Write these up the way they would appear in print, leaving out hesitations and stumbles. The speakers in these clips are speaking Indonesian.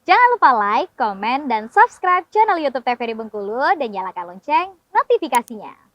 Jangan lupa like, komen, dan subscribe channel YouTube TVRI Bengkulu dan nyalakan lonceng notifikasinya.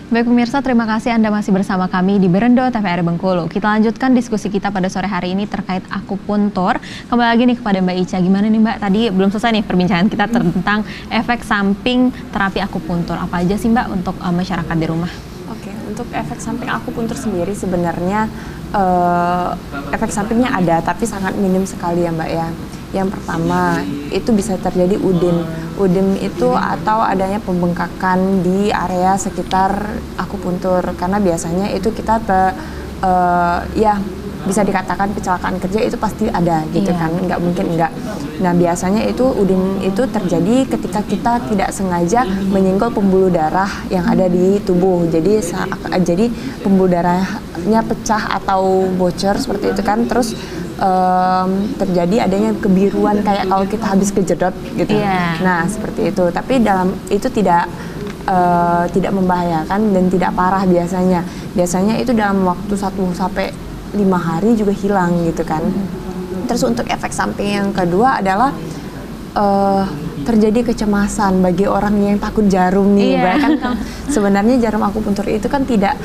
Baik pemirsa, terima kasih Anda masih bersama kami di Berendo TVRI Bengkulu. Kita lanjutkan diskusi kita pada sore hari ini terkait akupuntur. Kembali lagi nih kepada Mbak Ica. Gimana nih Mbak? Tadi belum selesai nih perbincangan kita tentang efek samping terapi akupuntur. Apa aja sih Mbak untuk masyarakat di rumah? Oke, untuk efek samping akupuntur sendiri sebenarnya efek sampingnya ada, tapi sangat minim sekali ya Mbak ya. Yang pertama, itu bisa terjadi udin. Udin itu atau adanya pembengkakan di area sekitar akupuntur. Karena biasanya itu kita ya bisa dikatakan kecelakaan kerja itu pasti ada gitu kan, nggak mungkin enggak. Nah biasanya itu udin itu terjadi ketika kita tidak sengaja menyenggol pembuluh darah yang ada di tubuh. Jadi pembuluh darahnya pecah atau bocor seperti itu kan, terus terjadi adanya kebiruan kayak kalau kita habis kejedot gitu. Nah seperti itu. Tapi itu tidak membahayakan dan tidak parah biasanya. Biasanya itu dalam waktu 1 sampai 5 hari juga hilang gitu kan. Terus untuk efek samping yang kedua adalah terjadi kecemasan bagi orang yang takut jarum nih. Kan sebenarnya jarum akupuntur itu kan tidak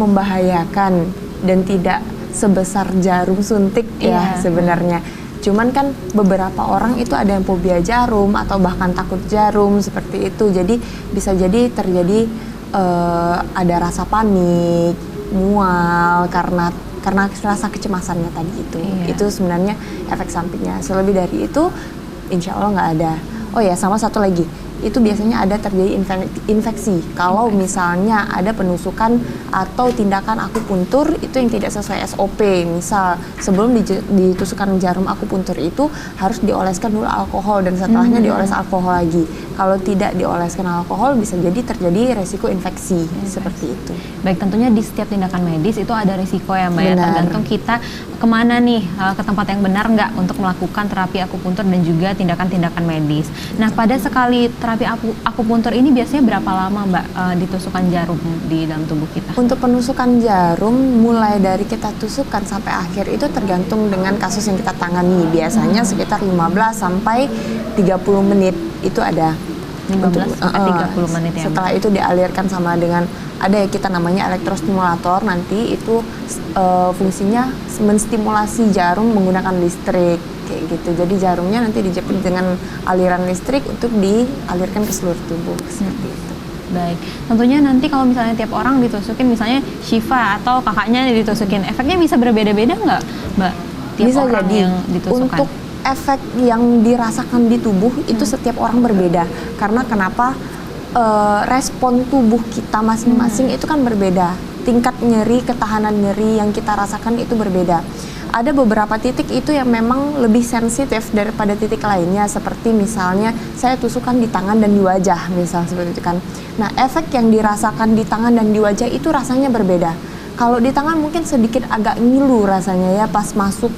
membahayakan dan tidak sebesar jarum suntik ya sebenarnya. Cuman kan beberapa orang itu ada yang fobia jarum atau bahkan takut jarum seperti itu. Jadi bisa jadi terjadi ada rasa panik, mual karena rasa kecemasannya tadi itu. Itu sebenarnya efek sampingnya. Selebih dari itu insya Allah nggak ada. Oh ya, sama satu lagi, itu biasanya ada terjadi infeksi. Kalau misalnya ada penusukan atau tindakan akupuntur itu yang tidak sesuai SOP. Misal sebelum ditusukkan jarum akupuntur itu harus dioleskan dulu alkohol dan setelahnya dioles alkohol lagi. Kalau tidak dioleskan alkohol bisa jadi terjadi resiko infeksi seperti itu. Baik, tentunya di setiap tindakan medis itu ada risiko ya Mbak ya, tergantung kita kemana nih, ke tempat yang benar nggak untuk melakukan terapi akupuntur dan juga tindakan-tindakan medis. Nah pada sekali terapi akupuntur ini biasanya berapa lama Mbak ditusukkan jarum di dalam tubuh kita? Untuk penusukan jarum mulai dari kita tusukkan sampai akhir itu tergantung dengan kasus yang kita tangani. Biasanya sekitar 15 sampai 30 menit itu ada. 15 sampai 30 menit ya. Setelah itu dialirkan sama dengan ada ya kita namanya elektrostimulator, nanti itu fungsinya menstimulasi jarum menggunakan listrik kayak gitu. Jadi jarumnya nanti dijepit dengan aliran listrik untuk dialirkan ke seluruh tubuh seperti itu. Baik, tentunya nanti kalau misalnya tiap orang ditusukin, misalnya Syifa atau kakaknya ditusukin, efeknya bisa berbeda-beda nggak Mbak? Tiap bisa orang jadi yang ditusukkan. Untuk efek yang dirasakan di tubuh itu setiap orang berbeda. Karena kenapa? Respon tubuh kita masing-masing itu kan berbeda. Tingkat nyeri, ketahanan nyeri yang kita rasakan itu berbeda. Ada beberapa titik itu yang memang lebih sensitif daripada titik lainnya, seperti misalnya saya tusukan di tangan dan di wajah, misal seperti itu kan. Nah, efek yang dirasakan di tangan dan di wajah itu rasanya berbeda. Kalau di tangan mungkin sedikit agak ngilu rasanya ya, pas masuk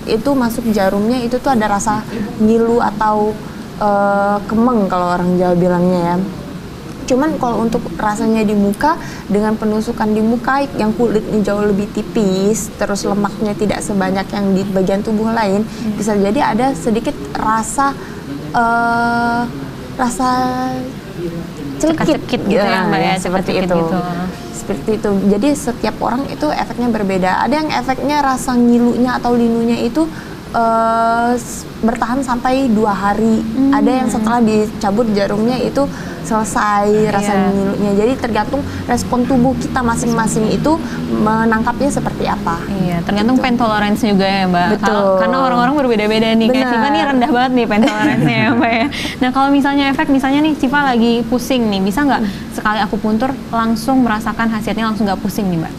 jarumnya itu tuh ada rasa ngilu atau kemeng kalau orang Jawa bilangnya ya. Cuman kalau untuk rasanya di muka, dengan penusukan di muka yang kulitnya jauh lebih tipis, terus lemaknya tidak sebanyak yang di bagian tubuh lain, bisa jadi ada sedikit rasa cekit gitu ya Mbak ya, seperti itu. Gitu. Seperti itu. Jadi setiap orang itu efeknya berbeda. Ada yang efeknya rasa ngilunya atau linunya itu bertahan sampai 2 hari. Ada yang setelah dicabut jarumnya itu selesai rasa ngilunya. Jadi tergantung respon tubuh kita masing-masing itu menangkapnya seperti apa. Iya, tergantung pain tolerance juga ya Mbak. Betul. Karena orang-orang berbeda-beda nih. Kayak Siva nih rendah banget nih pain tolerance-nya ya Mbak ya. Nah kalau misalnya misalnya nih Siva lagi pusing nih, bisa nggak sekali akupuntur langsung merasakan hasilnya, langsung nggak pusing nih Mbak?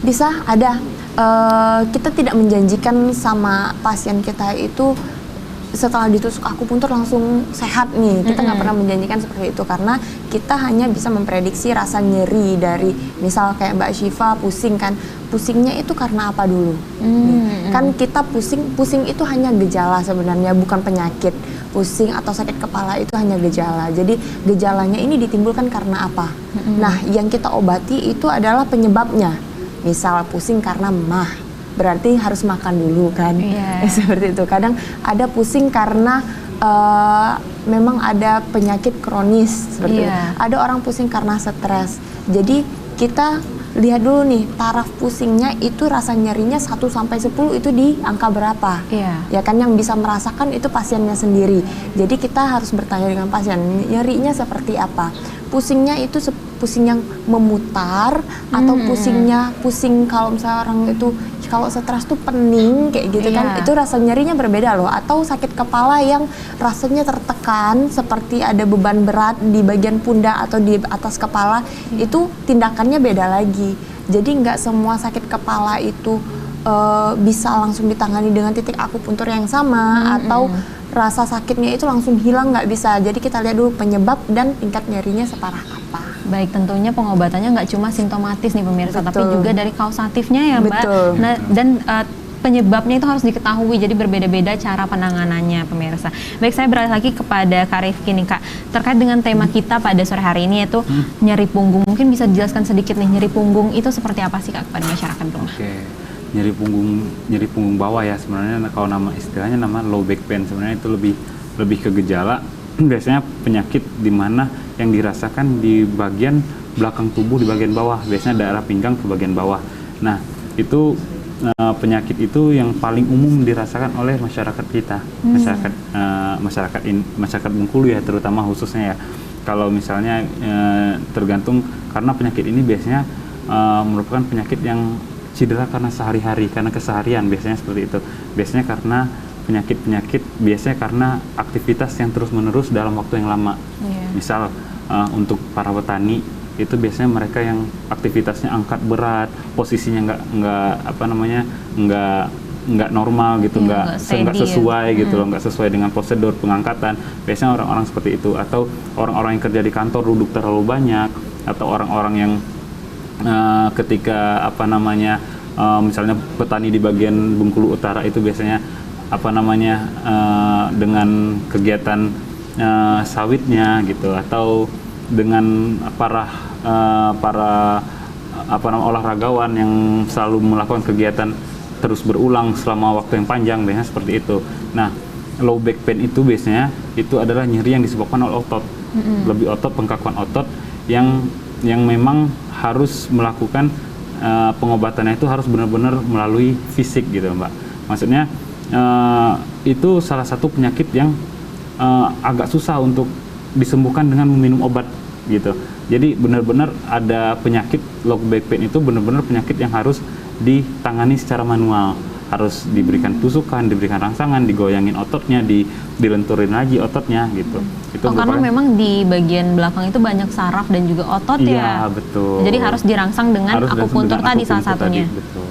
Bisa, ada. Kita tidak menjanjikan sama pasien kita itu setelah ditusuk akupuntur langsung sehat nih. Kita nggak pernah menjanjikan seperti itu, karena kita hanya bisa memprediksi rasa nyeri dari, misal kayak Mbak Syifa pusing kan, pusingnya itu karena apa dulu? Kan kita pusing itu hanya gejala sebenarnya, bukan penyakit. Pusing atau sakit kepala itu hanya gejala. Jadi gejalanya ini ditimbulkan karena apa? Nah, yang kita obati itu adalah penyebabnya. Misal pusing karena mah, berarti harus makan dulu kan. Seperti itu. Kadang ada pusing karena memang ada penyakit kronis seperti itu. Ada orang pusing karena stres. Jadi kita lihat dulu nih, taraf pusingnya itu rasa nyerinya 1 sampai 10 itu di angka berapa? Ya kan, yang bisa merasakan itu pasiennya sendiri. Jadi kita harus bertanya dengan pasien, nyerinya seperti apa? Pusingnya itu pusing yang memutar atau pusing kalau misalnya orang itu kalau stres tuh pening kayak gitu kan, itu rasa nyerinya berbeda loh. Atau sakit kepala yang rasanya tertekan seperti ada beban berat di bagian pundak atau di atas kepala, itu tindakannya beda lagi. Jadi nggak semua sakit kepala itu bisa langsung ditangani dengan titik akupuntur yang sama, atau rasa sakitnya itu langsung hilang, nggak bisa. Jadi kita lihat dulu penyebab dan tingkat nyerinya separah apa. Baik, tentunya pengobatannya nggak cuma simptomatis nih pemirsa, tapi juga dari kausatifnya ya Mbak. Nah, dan penyebabnya itu harus diketahui, jadi berbeda-beda cara penanganannya pemirsa. Baik, saya beralih lagi kepada Kak Rifki nih Kak, terkait dengan tema kita pada sore hari ini yaitu nyeri punggung. Mungkin bisa dijelaskan sedikit nih, nyeri punggung itu seperti apa sih Kak kepada masyarakat rumah? Nyeri punggung bawah ya, sebenarnya kalau nama istilahnya nama low back pain. Sebenarnya itu lebih ke gejala, biasanya penyakit di mana yang dirasakan di bagian belakang tubuh, di bagian bawah, biasanya daerah pinggang ke bagian bawah. Nah, itu penyakit itu yang paling umum dirasakan oleh masyarakat kita, masyarakat Bengkulu ya, terutama khususnya ya. Kalau misalnya tergantung, karena penyakit ini biasanya merupakan penyakit yang cedera karena sehari-hari, karena keseharian, biasanya seperti itu. Biasanya karena penyakit biasanya karena aktivitas yang terus-menerus dalam waktu yang lama. Misal untuk para petani itu biasanya mereka yang aktivitasnya angkat berat, posisinya nggak normal gitu, nggak sesuai gitu loh, nggak sesuai dengan prosedur pengangkatan. Biasanya orang-orang seperti itu, atau orang-orang yang kerja di kantor duduk terlalu banyak, atau orang-orang yang ketika misalnya petani di bagian Bengkulu Utara itu biasanya dengan kegiatan sawitnya gitu, atau dengan para olahragawan yang selalu melakukan kegiatan terus berulang selama waktu yang panjang, biasanya seperti itu. Nah, low back pain itu biasanya itu adalah nyeri yang disebabkan oleh otot, lebih otot, pengkakuan otot yang memang harus melakukan pengobatannya itu harus benar-benar melalui fisik gitu Mbak. Maksudnya itu salah satu penyakit yang agak susah untuk disembuhkan dengan meminum obat gitu. Jadi benar-benar ada penyakit low back pain itu benar-benar penyakit yang harus ditangani secara manual, harus diberikan tusukan, diberikan rangsangan, digoyangin ototnya, dilenturin lagi ototnya gitu. Itu karena memang di bagian belakang itu banyak saraf dan juga otot ya. Iya, betul. Jadi harus dirangsang dengan akupuntur tadi salah satunya. Betul.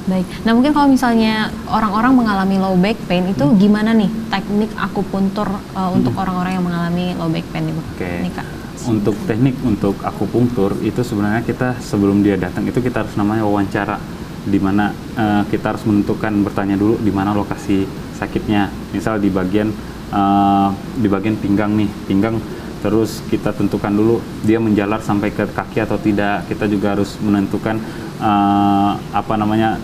Baik. Nah, mungkin kalau misalnya orang-orang mengalami low back pain itu gimana nih teknik akupuntur untuk orang-orang yang mengalami low back pain Ibu? Nih, Kak. Untuk teknik untuk akupunktur itu sebenarnya kita sebelum dia datang itu kita harus namanya wawancara, di mana kita harus menentukan, bertanya dulu di mana lokasi sakitnya. Misal di bagian pinggang nih, terus kita tentukan dulu dia menjalar sampai ke kaki atau tidak. Kita juga harus menentukan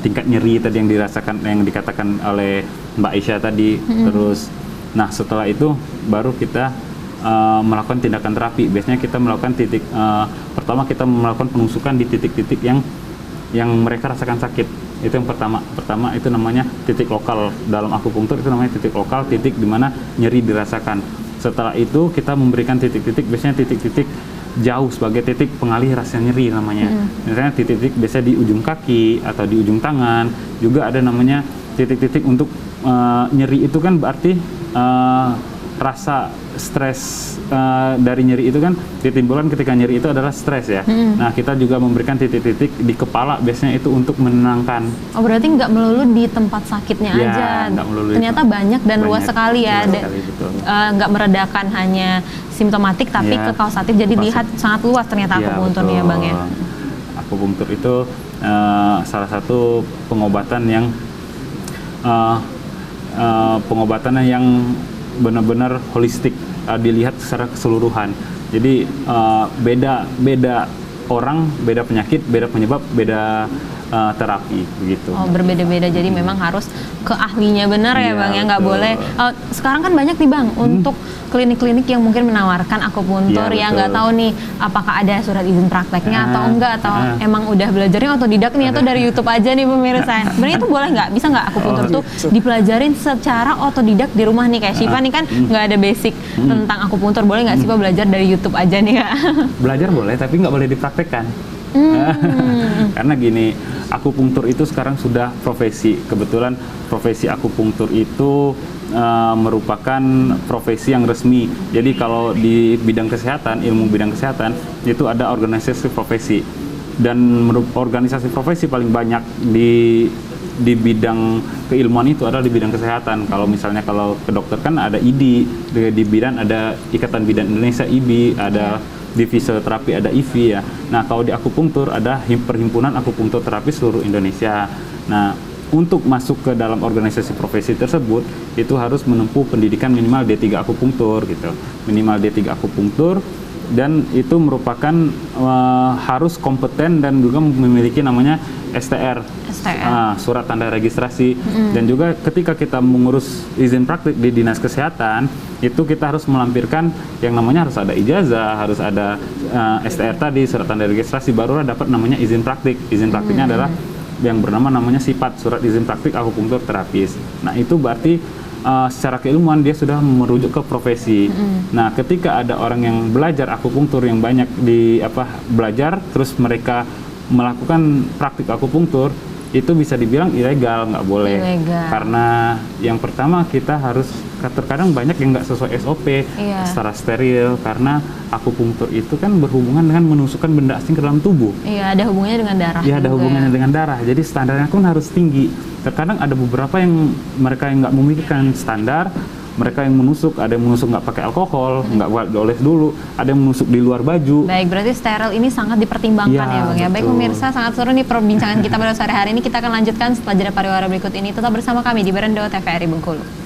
tingkat nyeri tadi yang dirasakan, yang dikatakan oleh Mbak Aisyah tadi. Terus nah setelah itu baru kita melakukan tindakan terapi. Biasanya kita melakukan pertama kita melakukan penusukan di titik-titik yang mereka rasakan sakit. Itu yang pertama itu namanya titik lokal. Dalam akupunktur itu namanya titik lokal, titik di mana nyeri dirasakan. Setelah itu kita memberikan titik-titik, biasanya titik-titik jauh sebagai titik pengalih rasa nyeri namanya. Misalnya titik-titik biasa di ujung kaki atau di ujung tangan. Juga ada namanya titik-titik untuk nyeri itu kan berarti rasa stres dari nyeri itu kan ditimbulkan ketika nyeri itu adalah stres ya. Nah, kita juga memberikan titik-titik di kepala biasanya itu untuk menenangkan. Oh, berarti nggak melulu di tempat sakitnya Ya, aja. nggak melulu di Ternyata tempat. banyak dan luas Banyak, sekali ya. luas sekali, betul. Nggak meredakan hanya simptomatik tapi Ya, ke kausatif. Jadi pasti. lihat sangat luas ternyata Iya, akupunktur nih ya betul. Bang ya. Akupunktur itu salah satu pengobatannya yang benar-benar holistik, dilihat secara keseluruhan. Jadi beda orang, beda penyakit, beda penyebab, beda terapi begitu. Oh, berbeda-beda. Jadi memang harus ke ahlinya benar ya Iya, Bang ya, nggak betul. boleh. Sekarang kan banyak nih Bang untuk klinik-klinik yang mungkin menawarkan akupuntur Iya, yang nggak betul. tahu nih apakah ada surat izin prakteknya atau enggak, atau ah. emang udah belajarnya otodidak nih atau dari YouTube aja nih pemirsa. Sebenarnya itu boleh nggak? Bisa nggak akupuntur tuh dipelajarin secara otodidak di rumah nih, kayak Syifa nih kan nggak ada basic tentang akupuntur, boleh nggak Syifa belajar dari YouTube aja nih Kak? Belajar boleh, tapi nggak boleh dipraktekkan. Karena gini, akupunktur itu sekarang sudah profesi. Kebetulan profesi akupunktur itu merupakan profesi yang resmi. Jadi kalau di bidang kesehatan, ilmu bidang kesehatan, itu ada organisasi profesi. Dan organisasi profesi paling banyak di bidang keilmuan itu adalah di bidang kesehatan. Kalau misalnya kalau ke dokter kan ada IDI, di bidan ada Ikatan Bidan Indonesia IBI, ada di fisioterapi ada IV ya. Nah, kalau di akupunktur ada Perhimpunan Akupunktur Terapi Seluruh Indonesia. Nah, untuk masuk ke dalam organisasi profesi tersebut itu harus menempuh pendidikan minimal D3 akupunktur gitu. Minimal D3 akupunktur, dan itu merupakan harus kompeten dan juga memiliki namanya STR. Surat tanda registrasi. Dan juga ketika kita mengurus izin praktik di Dinas Kesehatan, itu kita harus melampirkan yang namanya harus ada ijazah, harus ada STR tadi, surat tanda registrasi, barulah dapat namanya izin praktik. Izin praktiknya adalah yang bernama namanya SIPAT, surat izin praktik akupunktur terapis. Nah, itu berarti secara keilmuan dia sudah merujuk ke profesi. Nah, ketika ada orang yang belajar akupunktur yang banyak belajar terus mereka melakukan praktik akupunktur, itu bisa dibilang ilegal, nggak boleh. Ilegal. Karena yang pertama kita harus, terkadang banyak yang nggak sesuai SOP, secara steril, karena akupunktur itu kan berhubungan dengan menusukkan benda asing ke dalam tubuh. Iya, ada hubungannya dengan darah. Iya, ada juga. hubungannya dengan darah. Jadi standarnya pun harus tinggi. Terkadang ada beberapa yang mereka yang nggak memiliki standar, mereka yang menusuk, ada yang menusuk nggak pakai alkohol, nggak dioles dulu, ada yang menusuk di luar baju. Baik, berarti steril ini sangat dipertimbangkan ya Bang ya. Baik betul. pemirsa, sangat seru nih perbincangan kita pada sore hari ini. Kita akan lanjutkan setelah jeda pariwara berikut ini. Tetap bersama kami di Berendo TVRI Bengkulu.